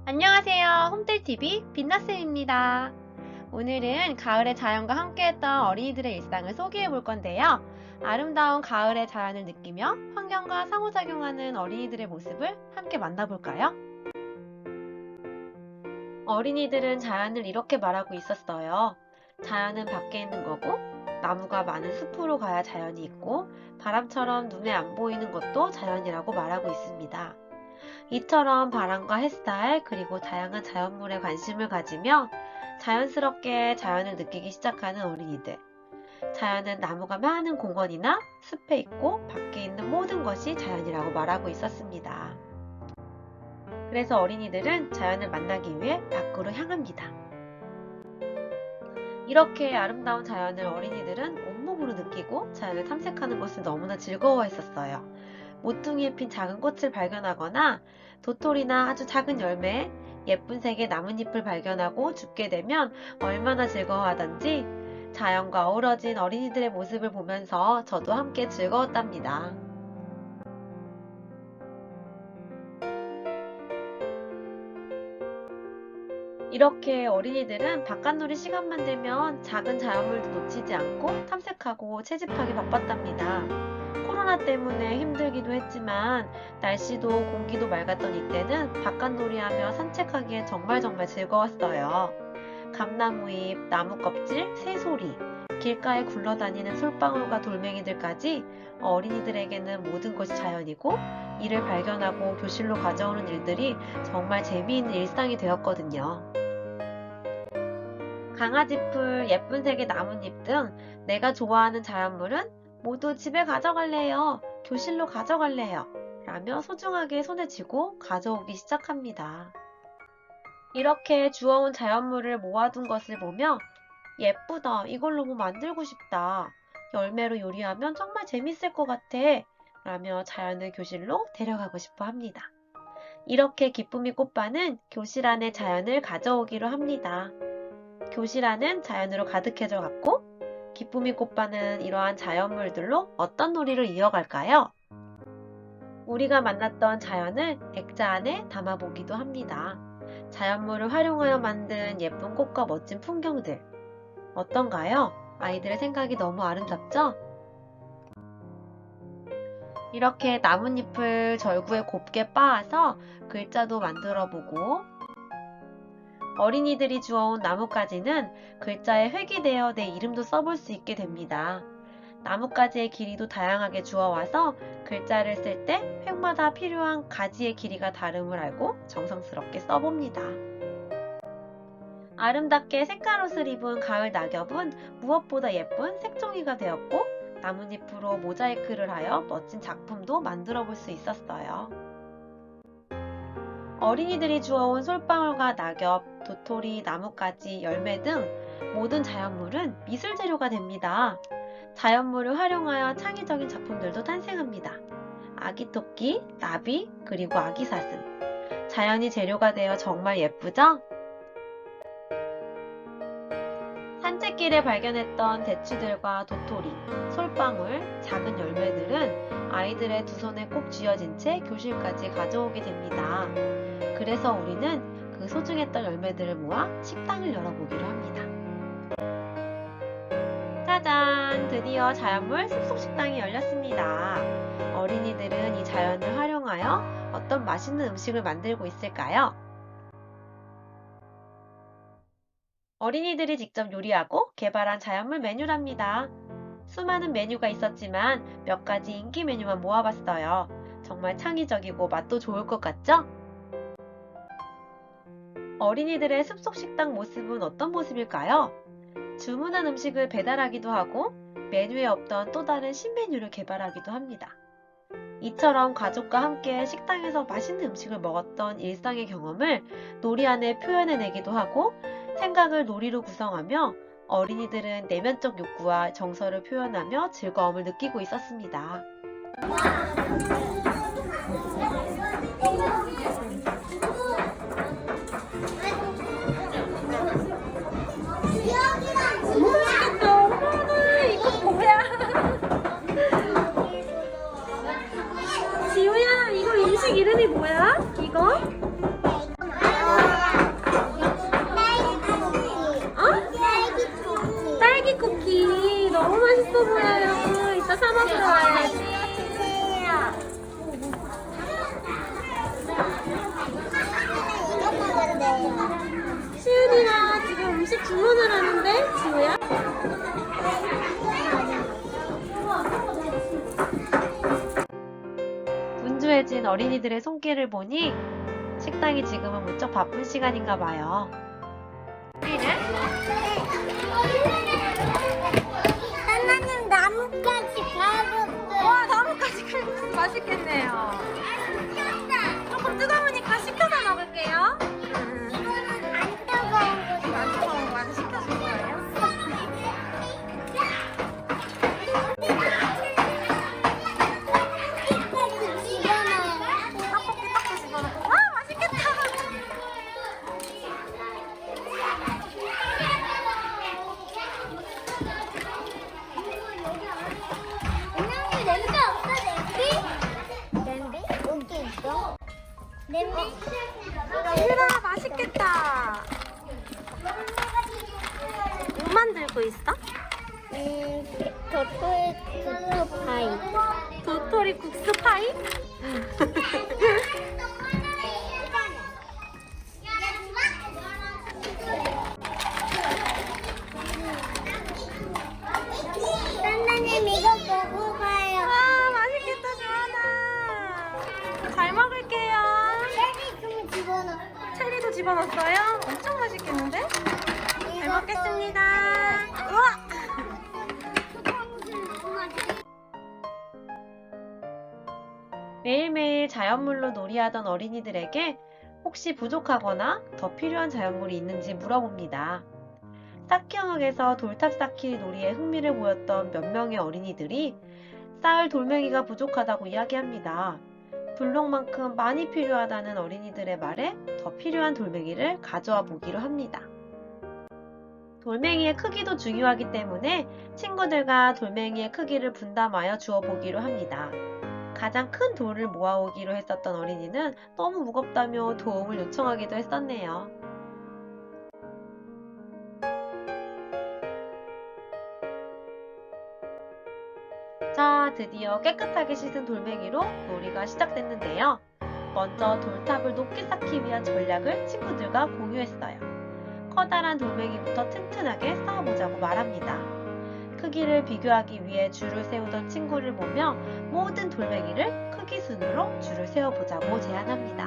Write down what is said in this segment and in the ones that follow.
안녕하세요. 홈텔TV 빛나쌤입니다. 오늘은 가을의 자연과 함께했던 어린이들의 일상을 소개해 볼 건데요. 아름다운 가을의 자연을 느끼며 환경과 상호작용하는 어린이들의 모습을 함께 만나볼까요? 어린이들은 자연을 이렇게 말하고 있었어요. 자연은 밖에 있는 거고, 나무가 많은 숲으로 가야 자연이 있고, 바람처럼 눈에 안 보이는 것도 자연이라고 말하고 있습니다. 이처럼 바람과 햇살 그리고 다양한 자연물에 관심을 가지며 자연스럽게 자연을 느끼기 시작하는 어린이들. 자연은 나무가 많은 공원이나 숲에 있고 밖에 있는 모든 것이 자연이라고 말하고 있었습니다. 그래서 어린이들은 자연을 만나기 위해 밖으로 향합니다. 이렇게 아름다운 자연을 어린이들은 온몸으로 느끼고 자연을 탐색하는 것을 너무나 즐거워했었어요. 모퉁이에 핀 작은 꽃을 발견하거나 도토리나 아주 작은 열매, 예쁜 색의 나뭇잎을 발견하고 줍게 되면 얼마나 즐거워하던지 자연과 어우러진 어린이들의 모습을 보면서 저도 함께 즐거웠답니다. 이렇게 어린이들은 바깥놀이 시간만 되면 작은 자연물도 놓치지 않고 탐색하고 채집하기 바빴답니다. 코로나 때문에 힘들기도 했지만 날씨도 공기도 맑았던 이때는 바깥놀이하며 산책하기엔 정말 즐거웠어요. 감나무잎, 나무 껍질, 새소리, 길가에 굴러다니는 솔방울과 돌멩이들까지 어린이들에게는 모든 것이 자연이고 이를 발견하고 교실로 가져오는 일들이 정말 재미있는 일상이 되었거든요. 강아지풀, 예쁜 색의 나뭇잎 등 내가 좋아하는 자연물은 모두 집에 가져갈래요. 교실로 가져갈래요. 라며 소중하게 손에 쥐고 가져오기 시작합니다. 이렇게 주워온 자연물을 모아둔 것을 보며 예쁘다. 이걸로 뭐 만들고 싶다. 열매로 요리하면 정말 재밌을 것 같아. 라며 자연을 교실로 데려가고 싶어 합니다. 이렇게 기쁨이 꽃반은 교실 안에 자연을 가져오기로 합니다. 교실 안은 자연으로 가득해져 갔고 기쁨이 꽃반은 이러한 자연물들로 어떤 놀이를 이어갈까요? 우리가 만났던 자연을 액자 안에 담아보기도 합니다. 자연물을 활용하여 만든 예쁜 꽃과 멋진 풍경들. 어떤가요? 아이들의 생각이 너무 아름답죠? 이렇게 나뭇잎을 절구에 곱게 빻아서 글자도 만들어 보고 어린이들이 주워온 나뭇가지는 글자에 획이 되어 내 이름도 써볼 수 있게 됩니다. 나뭇가지의 길이도 다양하게 주워와서 글자를 쓸 때 획마다 필요한 가지의 길이가 다름을 알고 정성스럽게 써봅니다. 아름답게 색깔옷을 입은 가을 낙엽은 무엇보다 예쁜 색종이가 되었고 나뭇잎으로 모자이크를 하여 멋진 작품도 만들어 볼 수 있었어요. 어린이들이 주워온 솔방울과 낙엽, 도토리, 나뭇가지, 열매 등 모든 자연물은 미술 재료가 됩니다. 자연물을 활용하여 창의적인 작품들도 탄생합니다. 아기 토끼, 나비, 그리고 아기 사슴. 자연이 재료가 되어 정말 예쁘죠? 산책길에 발견했던 대추들과 도토리, 솔방울, 작은 열매들은 아이들의 두 손에 꼭 쥐어진 채 교실까지 가져오게 됩니다. 그래서 우리는 그 소중했던 열매들을 모아 식당을 열어보기로 합니다. 짜잔! 드디어 자연물 숲속식당이 열렸습니다. 어린이들은 이 자연을 활용하여 어떤 맛있는 음식을 만들고 있을까요? 어린이들이 직접 요리하고 개발한 자연물 메뉴랍니다. 수많은 메뉴가 있었지만 몇 가지 인기 메뉴만 모아봤어요. 정말 창의적이고 맛도 좋을 것 같죠? 어린이들의 숲속 식당 모습은 어떤 모습일까요? 주문한 음식을 배달하기도 하고 메뉴에 없던 또 다른 신메뉴를 개발하기도 합니다. 이처럼 가족과 함께 식당에서 맛있는 음식을 먹었던 일상의 경험을 놀이 안에 표현해내기도 하고 생각을 놀이로 구성하며 어린이들은 내면적 욕구와 정서를 표현하며 즐거움을 느끼고 있었습니다. 지우야, 이거 음식 이름이 뭐야? 이거? 시은이가 지금 음식 주문을 하는데, 지우야? 분주해진 어린이들의 손길을 보니 식당이 지금은 무척 바쁜 시간인가 봐요. 하나는 나뭇가지 가봤어요. 와, 나뭇가지 칼국수 맛있겠네요. 조금 뜨거우니까 식혀서 먹을게요. 이거는 안 뜨거운 거지. 안 뜨거운 거 아주 식혀줄 거예요. 떡볶이 집어넣어요. 떡볶이 떡볶이 집어넣고. 와, 맛있겠다. 은영이 냄비 없어, 냄비? 냄비? 여기 있어. 냄비? 유라, 맛있겠다. 뭐 만들고 있어? 도토리 국수 파이. 도토리 국수 파이? 선생님 이거 먹어봐요. 와, 맛있겠다, 주원아. 잘 먹을게요. 체리 좀 집어넣어. 체리도 집어넣었어요? 엄청 맛있겠는데? 잘 이거 먹겠습니다. 우와! 매일매일 자연물로 놀이하던 어린이들에게 혹시 부족하거나 더 필요한 자연물이 있는지 물어봅니다. 쌓기영역에서 돌탑 쌓기 놀이에 흥미를 보였던 몇 명의 어린이들이 쌓을 돌멩이가 부족하다고 이야기합니다. 블록만큼 많이 필요하다는 어린이들의 말에 더 필요한 돌멩이를 가져와 보기로 합니다. 돌멩이의 크기도 중요하기 때문에 친구들과 돌멩이의 크기를 분담하여 주워 보기로 합니다. 가장 큰 돌을 모아오기로 했었던 어린이는 너무 무겁다며 도움을 요청하기도 했었네요. 자, 드디어 깨끗하게 씻은 돌멩이로 놀이가 시작됐는데요. 먼저 돌탑을 높게 쌓기 위한 전략을 친구들과 공유했어요. 커다란 돌멩이부터 튼튼하게 쌓아보자고 말합니다. 크기를 비교하기 위해 줄을 세우던 친구를 보며 모든 돌멩이를 크기 순으로 줄을 세워보자고 제안합니다.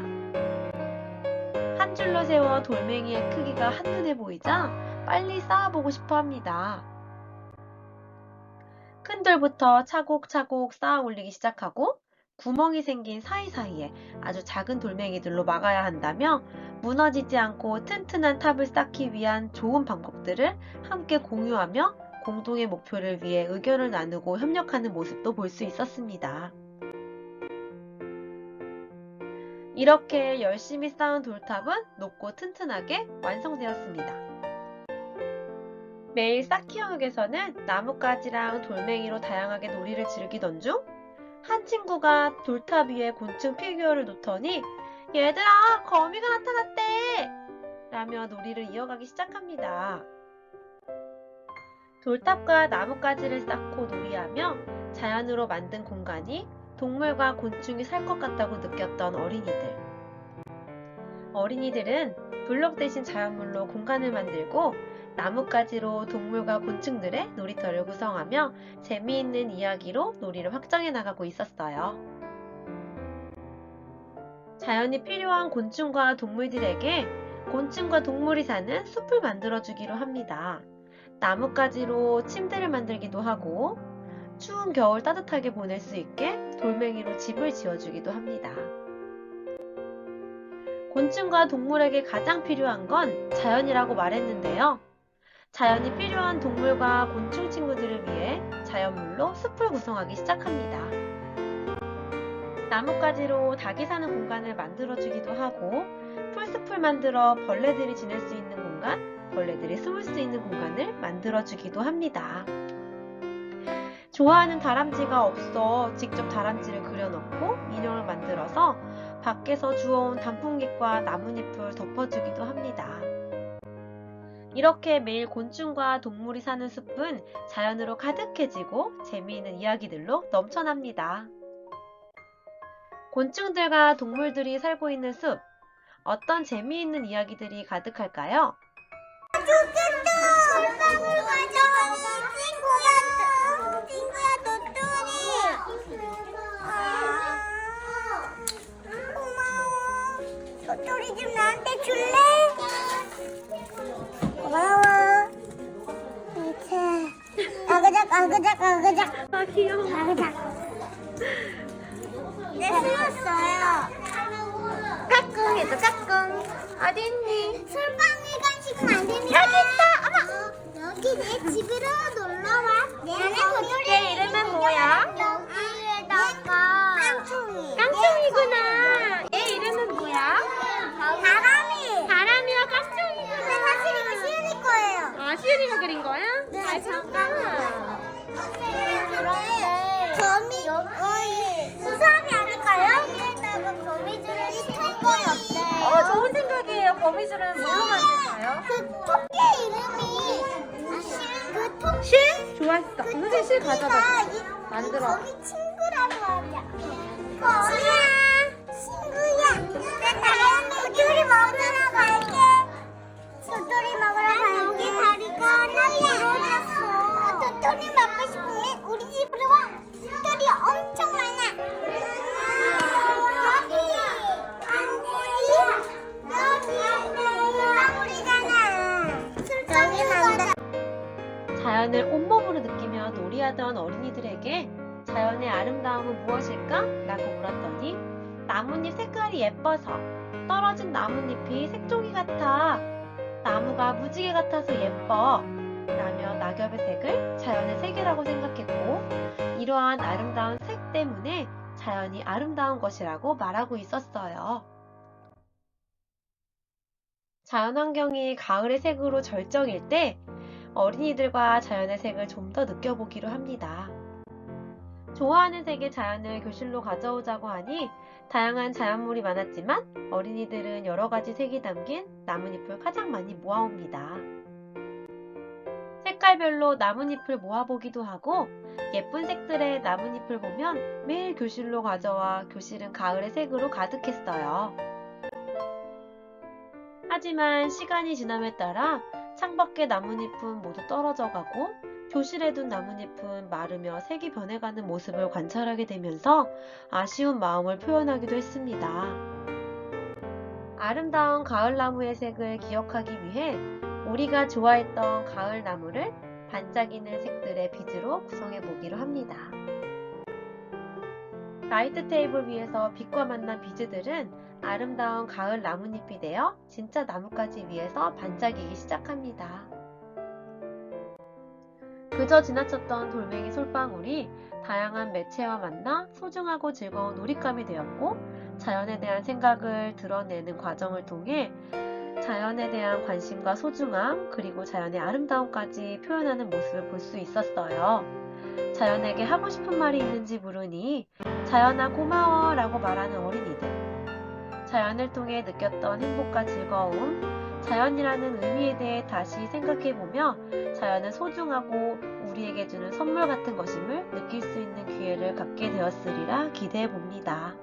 한 줄로 세워 돌멩이의 크기가 한눈에 보이자 빨리 쌓아보고 싶어 합니다. 큰 돌부터 차곡차곡 쌓아 올리기 시작하고 구멍이 생긴 사이사이에 아주 작은 돌멩이들로 막아야 한다며 무너지지 않고 튼튼한 탑을 쌓기 위한 좋은 방법들을 함께 공유하며 공동의 목표를 위해 의견을 나누고 협력하는 모습도 볼 수 있었습니다. 이렇게 열심히 쌓은 돌탑은 높고 튼튼하게 완성되었습니다. 매일 쌓기 영역에서는 나뭇가지랑 돌멩이로 다양하게 놀이를 즐기던 중 한 친구가 돌탑 위에 곤충 피규어를 놓더니 얘들아, 거미가 나타났대! 라며 놀이를 이어가기 시작합니다. 돌탑과 나뭇가지를 쌓고 놀이하며 자연으로 만든 공간이 동물과 곤충이 살 것 같다고 느꼈던 어린이들. 어린이들은 블록 대신 자연물로 공간을 만들고 나뭇가지로 동물과 곤충들의 놀이터를 구성하며 재미있는 이야기로 놀이를 확장해 나가고 있었어요. 자연이 필요한 곤충과 동물들에게 곤충과 동물이 사는 숲을 만들어주기로 합니다. 나뭇가지로 침대를 만들기도 하고 추운 겨울 따뜻하게 보낼 수 있게 돌멩이로 집을 지어주기도 합니다. 곤충과 동물에게 가장 필요한 건 자연이라고 말했는데요. 자연이 필요한 동물과 곤충 친구들을 위해 자연물로 숲을 구성하기 시작합니다. 나뭇가지로 닭이 사는 공간을 만들어주기도 하고 풀숲을 만들어 벌레들이 지낼 수 있는 공간, 벌레들이 숨을 수 있는 공간을 만들어주기도 합니다. 좋아하는 다람쥐가 없어 직접 다람쥐를 그려넣고 인형을 만들어서 밖에서 주워온 단풍잎과 나뭇잎을 덮어주기도 합니다. 이렇게 매일 곤충과 동물이 사는 숲은 자연으로 가득해지고 재미있는 이야기들로 넘쳐납니다. 곤충들과 동물들이 살고 있는 숲, 어떤 재미있는 이야기들이 가득할까요? 솔방울 가져오니 친구야 도토리. 고마워. 도토리 좀 나한테 줄래? 고마워. 이제 아그작. 아, 귀여워. 아그작. 네, 숨었어요. 까꿍 해줘, 까꿍. 어딨니? 솔방울 간식은 안 됩니다. 여기 있다. 어머. 여기 내 집으로 놀러 와. 나는 도토리 이름은 뭐야? 여기에다가 깡충이. 깡충이구나. 얘 이름은 뭐야? 바람이. 바람이와 근데 깡충이구나. 사실 이거 시은이 거예요. 아, 시은이가 그린 거야? 네, 잠깐만. 그런데 거미 수사함이 아닐까요? 여기에다가 거미줄을 시킬 건 어때요? 좋은 생각이에요. 거미줄은 뭘로 만들까요? 그 토끼 이름이 그 토끼 실? 좋았어. 선생님 실 가져가. 만들어. 거미 친구라고 하자. 거미야, 친구야. 나 도토리 먹으러 갈게. 도토리 먹으러 갈게. 여기 다리가 하나 부러졌어. 도토리 먹고 싶으면 우리 집으로 와. 도토리 엄청 많아. 자연을 온몸으로 느끼며 놀이하던 어린이들에게 자연의 아름다움은 무엇일까? 라고 물었더니 나뭇잎 색깔이 예뻐서 떨어진 나뭇잎이 색종이 같아. 나무가 무지개 같아서 예뻐. 라며 낙엽의 색을 자연의 색이라고 생각했고 이러한 아름다운 색 때문에 자연이 아름다운 것이라고 말하고 있었어요. 자연환경이 가을의 색으로 절정일 때 어린이들과 자연의 색을 좀 더 느껴보기로 합니다. 좋아하는 색의 자연을 교실로 가져오자고 하니 다양한 자연물이 많았지만 어린이들은 여러 가지 색이 담긴 나뭇잎을 가장 많이 모아옵니다. 색깔별로 나뭇잎을 모아보기도 하고 예쁜 색들의 나뭇잎을 보면 매일 교실로 가져와 교실은 가을의 색으로 가득했어요. 하지만 시간이 지남에 따라 창밖의 나뭇잎은 모두 떨어져 가고 교실에 둔 나뭇잎은 마르며 색이 변해가는 모습을 관찰하게 되면서 아쉬운 마음을 표현하기도 했습니다. 아름다운 가을나무의 색을 기억하기 위해 우리가 좋아했던 가을나무를 반짝이는 색들의 비즈로 구성해 보기로 합니다. 라이트 테이블 위에서 빛과 만난 비즈들은 아름다운 가을 나뭇잎이 되어 진짜 나뭇가지 위에서 반짝이기 시작합니다. 그저 지나쳤던 돌멩이 솔방울이 다양한 매체와 만나 소중하고 즐거운 놀잇감이 되었고 자연에 대한 생각을 드러내는 과정을 통해 자연에 대한 관심과 소중함 그리고 자연의 아름다움까지 표현하는 모습을 볼 수 있었어요. 자연에게 하고 싶은 말이 있는지 물으니 자연아 고마워 라고 말하는 어린이들, 자연을 통해 느꼈던 행복과 즐거움, 자연이라는 의미에 대해 다시 생각해보며 자연은 소중하고 우리에게 주는 선물 같은 것임을 느낄 수 있는 기회를 갖게 되었으리라 기대해봅니다.